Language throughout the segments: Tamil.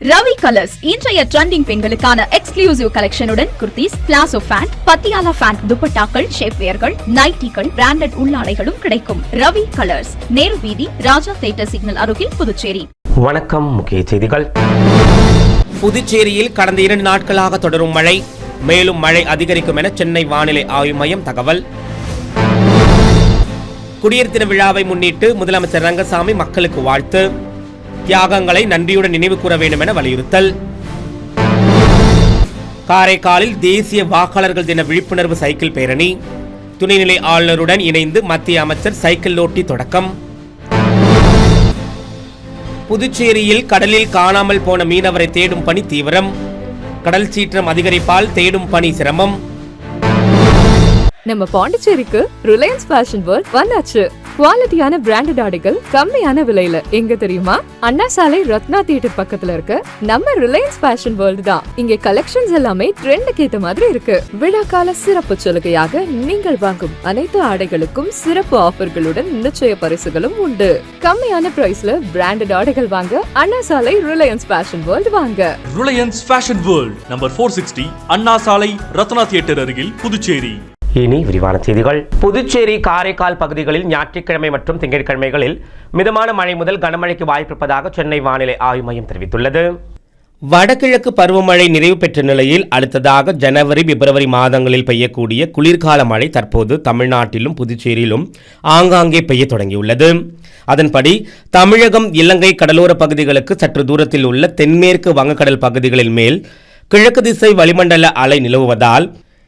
ரவி கலர்ஸ் இன்றைய ட்ரெண்டிங் பெண்களுக்கான எக்ஸ்க்ளூசிவ் கலெக்ஷனுடன் kurtis, palazzo pant, Patiala pant, துப்பட்டாக்கள், ஷேப்வேர்கள், நைட்டிகள், பிராண்டட் உள்ளாடைகளும் கிடைக்கும். ரவி கலர்ஸ், நேரு வீதி, ராஜா தியேட்டர் சிக்னல் அருகில், புதுச்சேரி. வணக்கம். முக்கிய செய்திகள். புதுச்சேரியில் கடந்த 2 நாட்களாக தொடரும் மழை, மேலும் மழை அதிகரிக்கும் என சென்னை வானிலை ஆய்வு மையம் தகவல். குடியரசு தின விழாவை முன்னிட்டு முதலமைச்சர் ரங்கசாமி மக்களுக்கு வாழ்த்து. தியாகங்களை நன்றியுடன் நினைவு கூற வேண்டும் என வலியுறுத்தல். காரைக்காலில் தேசிய வாக்காளர்கள் தின விழிப்புணர்வு சைக்கிள் பேரணி. துணைநிலை ஆளுநருடன் இணைந்து மத்திய அமைச்சர் சைக்கிள் ஓட்டி தொடக்கம். புதுச்சேரியில் கடலில் காணாமல் போன மீனவரை தேடும் பணி தீவிரம். கடல் சீற்றம் அதிகரிப்பால் தேடும் பணி சிரமம். நம்ம பாண்டிச்சேரிக்கு ரிலையன்ஸ் ஃபேஷன் வேர்ல்ட் வந்தாச்சு. குவாலிட்டியான பிராண்டட் ஆடைகள் கம்மியான விலையில. எங்க தெரியுமா? அண்ணா சாலை ரத்னா தியேட்டர் பக்கத்துல இருக்க நம்ம ரிலையன்ஸ் ஃபேஷன் வேர்ல்ட் தான். இங்க கலெக்ஷன்ஸ் எல்லாமே ட்ரெண்டுக்கு ஏத்த மாதிரி இருக்கு. விழாக்கால சிறப்பு சலுகையாக நீங்கள் வாங்கும் அனைத்து ஆடைகளுக்கும் சிறப்பு ஆஃபர்களுடன் நிச்சய பரிசுகளும் உண்டு. கம்மியான பிரைஸ்ல பிராண்டட் ஆடைகள் வாங்க அண்ணா சாலை ரிலையன்ஸ் ஃபேஷன் வேர்ல்ட் வாங்க. ரிலையன்ஸ் ஃபேஷன் வேர்ல்ட் நம்பர் 460 அண்ணா சாலை ரத்னா தியேட்டர் அருகில், புதுச்சேரி. இனி விரிவான செய்திகள். புதுச்சேரி, காரைக்கால் பகுதிகளில் ஞாயிற்றுக்கிழமை மற்றும் திங்கட்கிழமைகளில் மிதமான மழை முதல் கனமழைக்கு வாய்ப்பிருப்பதாக சென்னை வானிலை ஆய்வு மையம் தெரிவித்துள்ளது. வடகிழக்கு பருவமழை நிறைவு பெற்ற நிலையில் அடுத்ததாக ஜனவரி, பிப்ரவரி மாதங்களில் பெய்யக்கூடிய குளிர்கால மழை தற்போது தமிழ்நாட்டிலும் புதுச்சேரியிலும் ஆங்காங்கே பெய்ய தொடங்கியுள்ளது. அதன்படி தமிழகம், இலங்கை கடலோர பகுதிகளுக்கு சற்று தூரத்தில் உள்ள தென்மேற்கு வங்கக்கடல் பகுதிகளில் மேல் கிழக்கு திசை வளிமண்டல அலை நிலவுவதால்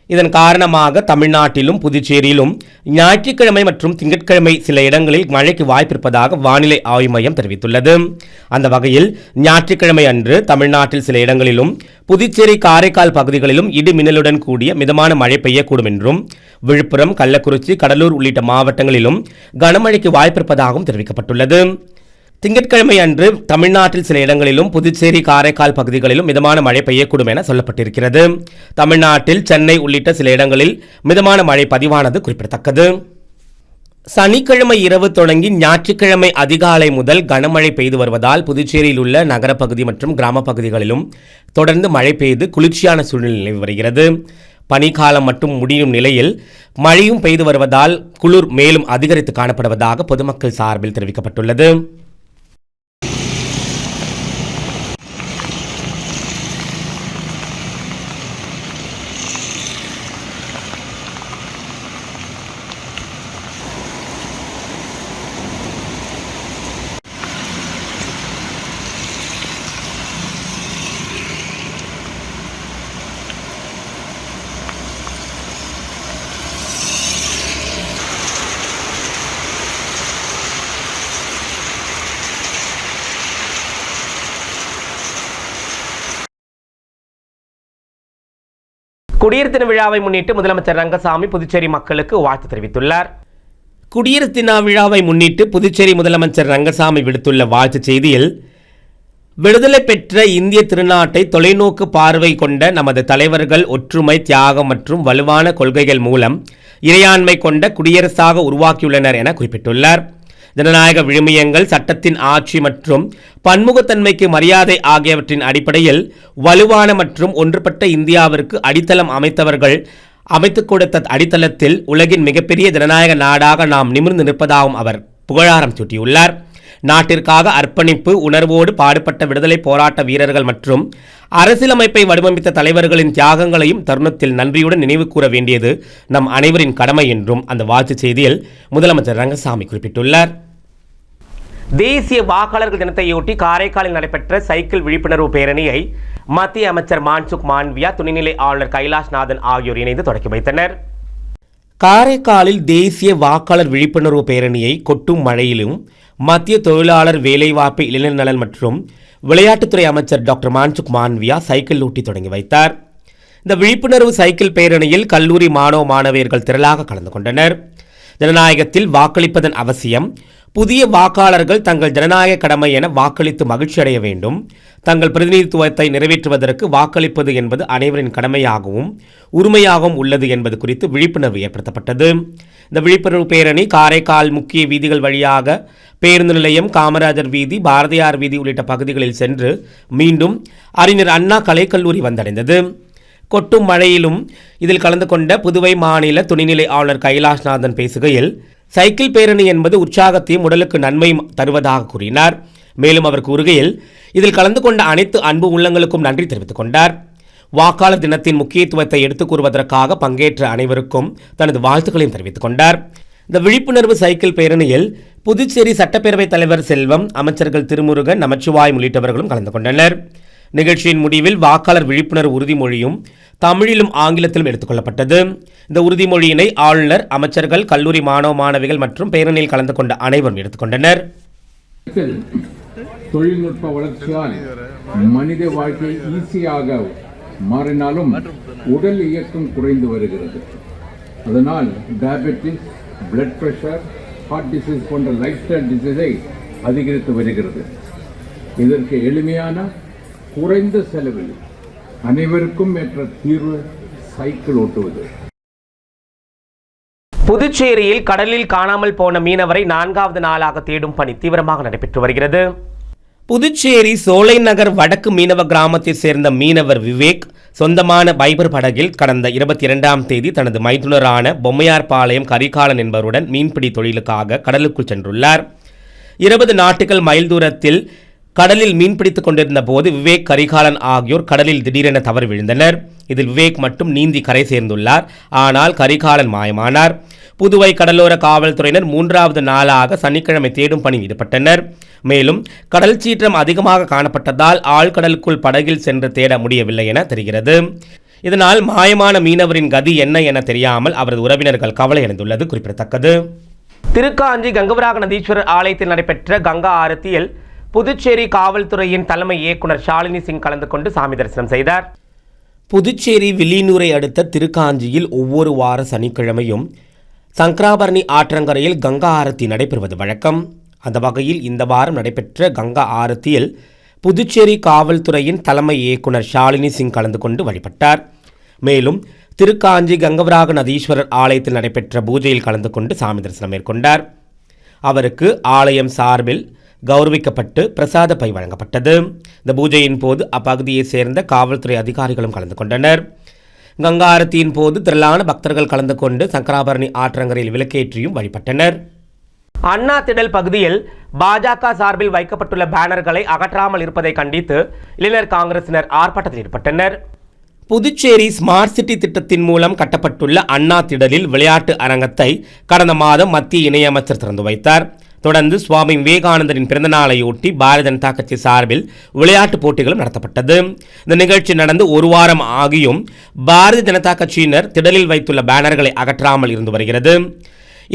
இதன் காரணமாக தமிழ்நாட்டிலும் புதுச்சேரியிலும் ஞாயிற்றுக்கிழமை மற்றும் திங்கட்கிழமை சில இடங்களில் மழைக்கு வாய்ப்பிருப்பதாக வானிலை ஆய்வு மையம் தெரிவித்துள்ளது. அந்த வகையில் ஞாயிற்றுக்கிழமை அன்று தமிழ்நாட்டில் சில இடங்களிலும் புதுச்சேரி, காரைக்கால் பகுதிகளிலும் இடி மின்னலுடன் கூடிய மிதமான மழை பெய்யக்கூடும் என்றும், விழுப்புரம், கள்ளக்குறிச்சி, கடலூர் உள்ளிட்ட மாவட்டங்களிலும் கனமழைக்கு வாய்ப்பிருப்பதாகவும் தெரிவிக்கப்பட்டுள்ளது. திங்கட்கிழமை அன்று தமிழ்நாட்டில் சில இடங்களிலும் புதுச்சேரி, காரைக்கால் பகுதிகளிலும் மிதமான மழை பெய்யக்கூடும் என சொல்லப்பட்டிருக்கிறது. தமிழ்நாட்டில் சென்னை உள்ளிட்ட சில இடங்களில் மிதமான மழை பதிவானது குறிப்பிடத்தக்கது. சனிக்கிழமை இரவு தொடங்கி ஞாயிற்றுக்கிழமை அதிகாலை முதல் கனமழை பெய்து வருவதால் புதுச்சேரியில் உள்ள நகரப்பகுதி மற்றும் கிராம பகுதிகளிலும் தொடர்ந்து மழை பெய்து குளிர்ச்சியான சூழ்நிலை நிலவி வருகிறது. பனிக்காலம் மட்டும் முடியும் நிலையில் மழையும் பெய்து வருவதால் குளிர் மேலும் அதிகரித்து காணப்படுவதாக பொதுமக்கள் சார்பில் தெரிவிக்கப்பட்டுள்ளது. குடியரசு தின விழாவை முன்னிட்டு முதலமைச்சர் ரங்கசாமி புதுச்சேரி மக்களுக்கு வாழ்த்து தெரிவித்துள்ளார். குடியரசு தின விழாவை முன்னிட்டு புதுச்சேரி முதலமைச்சர் ரங்கசாமி விடுத்துள்ள வாழ்த்துச் செய்தியில், விடுதலை பெற்ற இந்திய திருநாட்டை தொலைநோக்கு பார்வை கொண்ட நமது தலைவர்கள் ஒற்றுமை, தியாகம் மற்றும் வலுவான கொள்கைகள் மூலம் இறையாண்மை கொண்ட குடியரசாக உருவாக்கியுள்ளனர் என குறிப்பிட்டுள்ளார். ஜனநாயக விழுமியங்கள், சட்டத்தின் ஆட்சி மற்றும் பன்முகத்தன்மைக்கு மரியாதை ஆகியவற்றின் அடிப்படையில் வலுவான மற்றும் ஒன்றுபட்ட இந்தியாவிற்கு அடித்தளம் அமைத்துக் கொடுத்த அடித்தளத்தில் உலகின் மிகப்பெரிய ஜனநாயக நாடாக நாம் நிமிர்ந்து நிற்பதாகவும் அவர் புகழாரம் சூட்டியுள்ளார். நாட்டிற்காக அர்ப்பணிப்பு உணர்வோடு பாடுபட்ட விடுதலை போராட்ட வீரர்கள் மற்றும் அரசியலமைப்பை வடிவமைத்த தலைவர்களின் தியாகங்களையும் தருணத்தில் நன்றியுடன் நினைவு கூற வேண்டியது நம் அனைவரின் கடமை என்றும் அந்த வாழ்த்துச் செய்தியில் முதலமைச்சர் ரங்கசாமி குறிப்பிட்டுள்ளார். தேசிய வாக்காளர்கள் தினத்தையொட்டி காரைக்காலில் நடைபெற்ற சைக்கிள் விழிப்புணர்வு பேரணியை மத்திய அமைச்சர் மான்சுக் மாண்வியா, துணைநிலை ஆளுநர் கைலாஷ்நாதன் ஆகியோர் இணைந்து தொடக்கி வைத்தனர். காரைக்காலில் தேசிய வாக்காளர் விழிப்புணர்வு பேரணியை கொட்டும் மழையிலும் மத்திய தொழிலாளர் வேலைவாய்ப்பு, இளைஞர் நலன் மற்றும் விளையாட்டுத்துறை அமைச்சர் டாக்டர் மான்சுக் மாண்வியா சைக்கிள் ஓட்டி தொடங்கி வைத்தார். இந்த விழிப்புணர்வு சைக்கிள் பேரணியில் கல்லூரி மாணவ மாணவியர்கள் திரளாக கலந்து கொண்டனர். ஜனநாயகத்தில் வாக்களிப்பதன் அவசியம், புதிய வாக்காளர்கள் தங்கள் ஜனநாயக கடமை என வாக்களித்து மகிழ்ச்சி அடைய வேண்டும், தங்கள் பிரதிநிதித்துவத்தை நிறைவேற்றுவதற்கு வாக்களிப்பது என்பது அனைவரின் கடமையாகவும் உரிமையாகவும் உள்ளது என்பது குறித்து விழிப்புணர்வு ஏற்படுத்தப்பட்டது. இந்த விழிப்புணர்வு பேரணி காரைக்கால் முக்கிய வீதிகள் வழியாக பேருந்து நிலையம், காமராஜர் வீதி, பாரதியார் வீதி உள்ளிட்ட பகுதிகளில் சென்று மீண்டும் அறிஞர் அண்ணா கலைக்கல்லூரி வந்தடைந்தது. கொட்டும் மழையிலும் இதில் கலந்து கொண்ட புதுவை மாநில துணைநிலை ஆளுநர் கைலாஷ்நாதன் பேசுகையில், சைக்கிள் பேரணி என்பது உற்சாகத்தையும் உடலுக்கு நன்மையும் தருவதாக கூறினார். மேலும் அவர் கூறுகையில், இதில் கலந்து கொண்ட அனைத்து அன்பு உள்ளங்களுக்கும் நன்றி தெரிவித்துக் கொண்டார். வாக்காளர் தினத்தின் முக்கியத்துவத்தை எடுத்துக் கூறுவதற்காக பங்கேற்ற அனைவருக்கும் தனது வாழ்த்துக்களையும் தெரிவித்துக் கொண்டார். இந்த விழிப்புணர்வு சைக்கிள் பேரணியில் புதுச்சேரி சட்டப்பேரவைத் தலைவர் செல்வம், அமைச்சர்கள் திருமுருகன், நமச்சிவாயம் உள்ளிட்டவர்களும் கலந்து கொண்டனர். நிகழ்ச்சியின் முடிவில் வாக்காளர் விழிப்புணர்வு உறுதிமொழியும் தமிழிலும் ஆங்கிலத்திலும் எடுத்துக்கொள்ளப்பட்டது. இந்த உறுதிமொழியினை ஆளுநர், அமைச்சர்கள், கல்லூரி மாணவ மாணவிகள் மற்றும் பேரணியில் கலந்து கொண்ட அனைவரும் எடுத்துக்கொண்டனர். தொழில்நுட்ப வளர்ச்சியால் மனித வாழ்க்கை ஈஸியாக மாறினாலும் உடல் இயக்கம் குறைந்து வருகிறது. அதனால் diabetes, blood pressure, heart disease போன்ற லைஃப் ஸ்டைல் டிசீஸை அதிகரித்து வருகிறது. இதற்கு எளிமையான குறைந்த செலவில் அனைவருக்கும் ஏற்ற தீர்வு சைக்கிள் ஓட்டுவது. புதுச்சேரியில் கடலில் காணாமல் போன மீனவரை 4வது நாளாக தேடும் பணி தீவிரமாக நடைபெற்று வருகிறது. புதுச்சேரி சோலை நகர் வடக்கு மீனவ கிராமத்தைச் சேர்ந்த மீனவர் விவேக் சொந்தமான பைபர் படகில் கடந்த 22ஆம் தேதி தனது மைத்துனரான பொம்மையார்பாளையம் கரிகாலன் என்பவருடன் மீன்பிடி தொழிலுக்காக கடலுக்குள் சென்றுள்ளார். 20 நாட்டுகள் மைல் தூரத்தில் கடலில் மீன்பிடித்துக் கொண்டிருந்த போது விவேக், கரிகாலன் ஆகியோர் கடலில் திடீரென தவறி விழுந்தனர். இதில் விவேக் மட்டும் நீந்தி கரை சேர்ந்துள்ளார். ஆனால் கரிகாலன் மாயமானார். புதுவை கடலோர காவல்துறையினர் 3வது நாளாக சனிக்கிழமை தேடும் பணியில் ஈடுபட்டனர். மேலும் கடல் சீற்றம் அதிகமாக காணப்பட்டதால் ஆழ்கடலுக்குள் படகில் சென்று தேட முடியவில்லை என தெரிகிறது. இதனால் மாயமான மீனவரின் கதி என்ன என தெரியாமல் அவரது உறவினர்கள் கவலை அடைந்துள்ளது குறிப்பிடத்தக்கது. திருக்காஞ்சி கங்கவராக நதீஸ்வரர் ஆலயத்தில் நடைபெற்ற கங்கா ஆரத்தியில் புதுச்சேரி காவல்துறையின் தலைமை இயக்குனர் ஷாலினி சிங் கலந்து கொண்டு சாமி தரிசனம் செய்தார். புதுச்சேரி வில்லியனூரை அடுத்த திருக்காஞ்சியில் ஒவ்வொரு வார சனிக்கிழமையும் சங்கராபரணி ஆற்றங்கரையில் கங்கா ஆரத்தி நடைபெறுவது வழக்கம். அந்த வகையில் இந்த வாரம் நடைபெற்ற கங்கா ஆரத்தியில் புதுச்சேரி காவல்துறையின் தலைமை இயக்குனர் ஷாலினி சிங் கலந்து கொண்டு வழிபட்டார். மேலும் திருக்காஞ்சி கங்கவராக நதீஸ்வரர் ஆலயத்தில் நடைபெற்ற பூஜையில் கலந்து கொண்டு சாமி தரிசனம் மேற்கொண்டார். அவருக்கு ஆலயம் சார்பில் கௌரவிக்கப்பட்டு பிரசாத பை வழங்கப்பட்டது. இந்த பூஜையின் போது அப்பகுதியைச் சேர்ந்த காவல்துறை அதிகாரிகளும் கலந்து கொண்டனர். கங்கா ஆரத்தியின் போது திரளான பக்தர்கள் கலந்து கொண்டு சங்கராபரணி ஆற்றங்கரையில் விளக்கேற்றியும் வழிபட்டனர். அண்ணா திடல் பகுதியில் பாஜக சார்பில் வைக்கப்பட்டுள்ள பேனர்களை அகற்றாமல் இருப்பதை கண்டித்து இளைஞர் காங்கிரசினர் ஆர்ப்பாட்டத்தில் ஈடுபட்டனர். புதுச்சேரி ஸ்மார்ட் சிட்டி திட்டத்தின் மூலம் கட்டப்பட்டுள்ள அண்ணா திடலில் விளையாட்டு அரங்கத்தை கடந்த மாதம் மத்திய இணையமைச்சர் திறந்து வைத்தார். தொடர்ந்து சுவாமி விவேகானந்தரின் பிறந்தநாளையொட்டி பாரதிய ஜனதா கட்சி சார்பில் விளையாட்டுப் போட்டிகளும் நடத்தப்பட்டது. இந்த நிகழ்ச்சி நடந்து ஒரு வாரம் ஆகியும் பாரதிய ஜனதா கட்சியினர் திடலில் வைத்துள்ள பேனர்களை அகற்றாமல் இருந்து வருகிறது.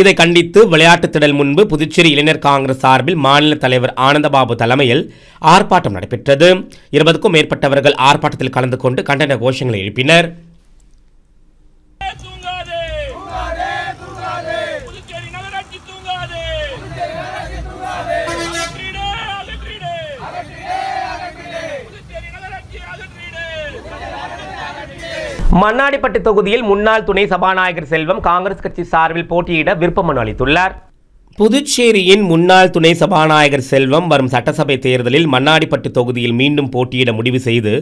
இதை கண்டித்து விளையாட்டு திடல் முன்பு புதுச்சேரி இளைஞர் காங்கிரஸ் சார்பில் மாநில தலைவர் ஆனந்தபாபு தலைமையில் ஆர்ப்பாட்டம் நடைபெற்றது. 20க்கும் மேற்பட்டவர்கள் ஆர்ப்பாட்டத்தில் கலந்து கொண்டு கண்டன கோஷங்களை எழுப்பினர். மண்ணாடிப்பட்டு தொகுதியில் முன்னாள் துணை சபாநாயகர் செல்வம் காங்கிரஸ் கட்சி சார்பில் போட்டியிட விருப்ப மனு அளித்துள்ளார். புதுச்சேரியின் முன்னாள் துணை சபாநாயகர் செல்வம் வரும் சட்டசபை தேர்தலில் மண்ணாடிப்பட்டு தொகுதியில் மீண்டும் போட்டியிட முடிவு செய்து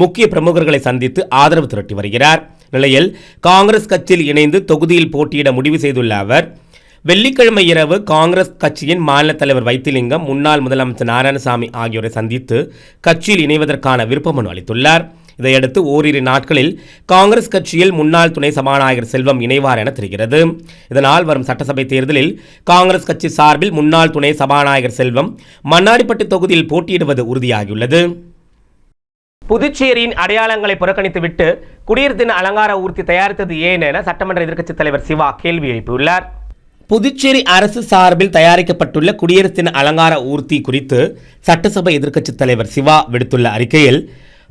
முக்கிய பிரமுகர்களை சந்தித்து ஆதரவு திரட்டி வருகிறார். நிலையில் காங்கிரஸ் கட்சியில் இணைந்து தொகுதியில் போட்டியிட முடிவு செய்துள்ள அவர் வெள்ளிக்கிழமை இரவு காங்கிரஸ் கட்சியின் மாநில தலைவர் வைத்திலிங்கம், முன்னாள் முதலமைச்சர் நாராயணசாமி ஆகியோரை சந்தித்து கட்சியில் இணைவதற்கான விருப்ப மனு அளித்துள்ளார். இதையடுத்து ஓரிரு நாட்களில் காங்கிரஸ் கட்சியில் முன்னாள் துணை சபாநாயகர் செல்வம் இணைவார் என தெரிகிறது. இதனால் வரும் சட்டசபை தேர்தலில் காங்கிரஸ் கட்சி சார்பில் முன்னாள் துணை சபாநாயகர் செல்வம் மண்ணாடிப்பட்டு தொகுதியில் போட்டியிடுவது உறுதியாகியுள்ளது. புதுச்சேரியின் அடையாளங்களை புறக்கணித்துவிட்டு குடியரசு தின அலங்கார ஊர்தி தயாரித்தது ஏன் என சட்டமன்ற எதிர்க்கட்சித் தலைவர் சிவா கேள்வி எழுப்பியுள்ளார். புதுச்சேரி அரசு சார்பில் தயாரிக்கப்பட்டுள்ள குடியரசு தின அலங்கார ஊர்தி குறித்து சட்டசபை எதிர்க்கட்சித் தலைவர் சிவா விடுத்துள்ள அறிக்கையில்,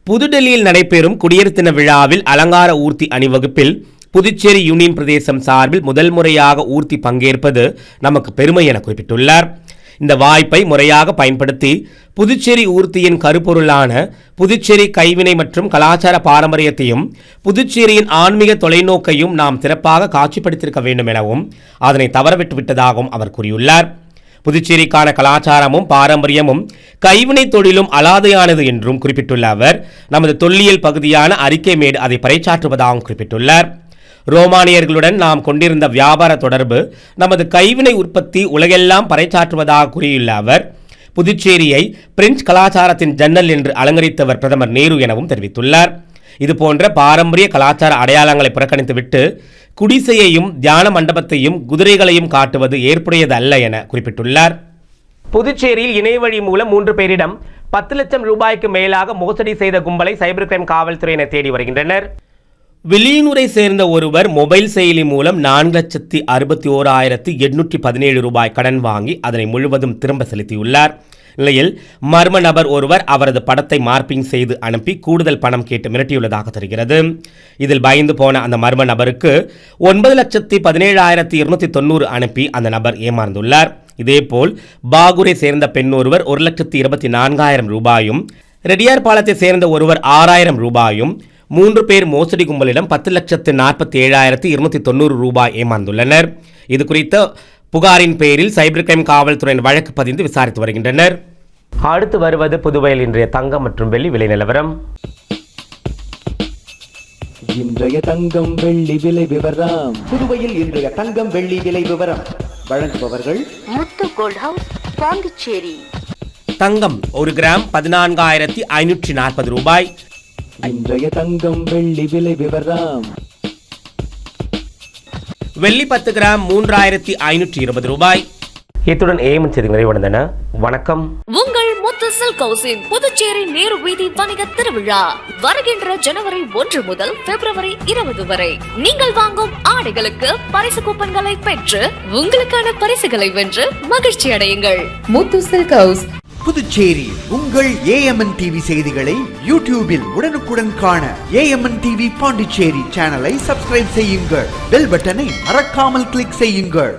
புதுடெல்லியில் நடைபெறும் குடியரசு தின விழாவில் அலங்கார ஊர்தி அணிவகுப்பில் புதுச்சேரி யூனியன் பிரதேசம் சார்பில் முதல் முறையாக ஊர்தி பங்கேற்பது நமக்கு பெருமை என குறிப்பிட்டுள்ளார். இந்த வாய்ப்பை முறையாக பயன்படுத்தி புதுச்சேரி ஊர்தியின் கருப்பொருளான புதுச்சேரி கைவினை மற்றும் கலாச்சார பாரம்பரியத்தையும் புதுச்சேரியின் ஆன்மீக தொலைநோக்கையும் நாம் சிறப்பாக காட்சிப்படுத்தியிருக்க வேண்டும் எனவும் அதனை தவறவிட்டு விட்டதாகவும் அவர் கூறியுள்ளார். புதுச்சேரிக்கான கலாச்சாரமும் பாரம்பரியமும் கைவினை தொழிலும் அலாதையானது என்றும் குறிப்பிட்டுள்ள அவர் நமது தொல்லியல் பகுதியான அரிக்கைமேடு அதை பறைசாற்றுவதாகவும் குறிப்பிட்டுள்ளார். ரோமானியர்களுடன் நாம் கொண்டிருந்த வியாபார தொடர்பு நமது கைவினை உற்பத்தி உலகெல்லாம் பறைசாற்றுவதாக கூறியுள்ள அவர் புதுச்சேரியை பிரெஞ்சு கலாச்சாரத்தின் ஜன்னல் என்று அலங்கரித்தவர் பிரதமர் நேரு எனவும் தெரிவித்துள்ளார். இதுபோன்ற பாரம்பரிய கலாச்சார அடையாளங்களை புறக்கணித்துவிட்டு குடிசையையும் தியான மண்டபத்தையும் குதிரைகளையும் காட்டுவது ஏற்புடையது அல்ல என குறிப்பிட்டுள்ளார். புதுச்சேரியில் இணையவழி மூலம் 3 பேரிடம் 10 லட்சம் ரூபாய்க்கு மேலாக மோசடி செய்த கும்பலை சைபர் கிரைம் காவல்துறையினர் தேடி வருகின்றனர். வெளியூரை சேர்ந்த ஒருவர் மொபைல் செயலி மூலம் 4,61,817 ரூபாய் கடன் வாங்கி அதனை முழுவதும் திரும்ப செலுத்தியுள்ளார். நிலையில் மர்ம நபர் ஒருவர் அவரது படத்தை மார்பிங் செய்து அனுப்பி கூடுதல் பணம் கேட்டு மிரட்டியுள்ளதாக தெரிகிறது. இதில் பயந்து போன அந்த மர்ம நபருக்கு 9,17,290 அனுப்பி அந்த நபர் ஏமாந்துள்ளார். இதேபோல் பாகூரை சேர்ந்த பெண் ஒருவர் 1,24,000 ரூபாயும், ரெட்டியார் பாலத்தை சேர்ந்த ஒருவர் 6,000 ரூபாயும் 3 பேர் மோசடி கும்பலிடம் 10,47,290 ரூபாய் ஏமாந்துள்ளனர். இது குறித்த புகாரின் பேரில் சைபர் கிரைம் காவல்துறையின் வழக்கு பதிந்து விசாரித்து வருகின்றனர். அடுத்து வருவது புதுவையில் இன்றைய தங்கம் மற்றும் வெள்ளி விலை நிலவரம். இன்றைய தங்கம் வெள்ளி விலை விவரம். புதுவையில் இன்றைய தங்கம் வெள்ளி விலை விவரம் வழங்குபவர்கள் முத்து கோல்ட் ஹவுஸ், பாண்டிச்சேரி. தங்கம் 1 கிராம் 14,540 ரூபாய். இன்றைய தங்கம் வெள்ளி விலை விவரம். வெள்ளி 10 கிராம் 3,520 ரூபாய். இத்துடன் ஏஎம் செய்தி நிறைவடைந்தன. வணக்கம். உங்கள் முத்து சில்க் ஹவுஸின் புதுச்சேரி நேரு வீதி வணிக திருவிழா வருகின்ற ஜனவரி 1 முதல் பிப்ரவரி 20 வரை. நீங்கள் வாங்கும் ஆடைகளுக்கு பரிசு கூப்பன்களை பெற்று உங்களுக்கான பரிசுகளை வென்று மகிழ்ச்சி அடையுங்கள். முத்து சில்க் ஹவுஸ், புதுச்சேரி. உங்கள் ஏஎம்என் டிவி செய்திகளை யூடியூபில் உடனுக்குடன் காண ஏஎம்என் டிவி பாண்டிச்சேரி சேனலை சப்ஸ்கிரைப் செய்யுங்கள். பெல் பட்டனை மறக்காமல் கிளிக் செய்யுங்கள்.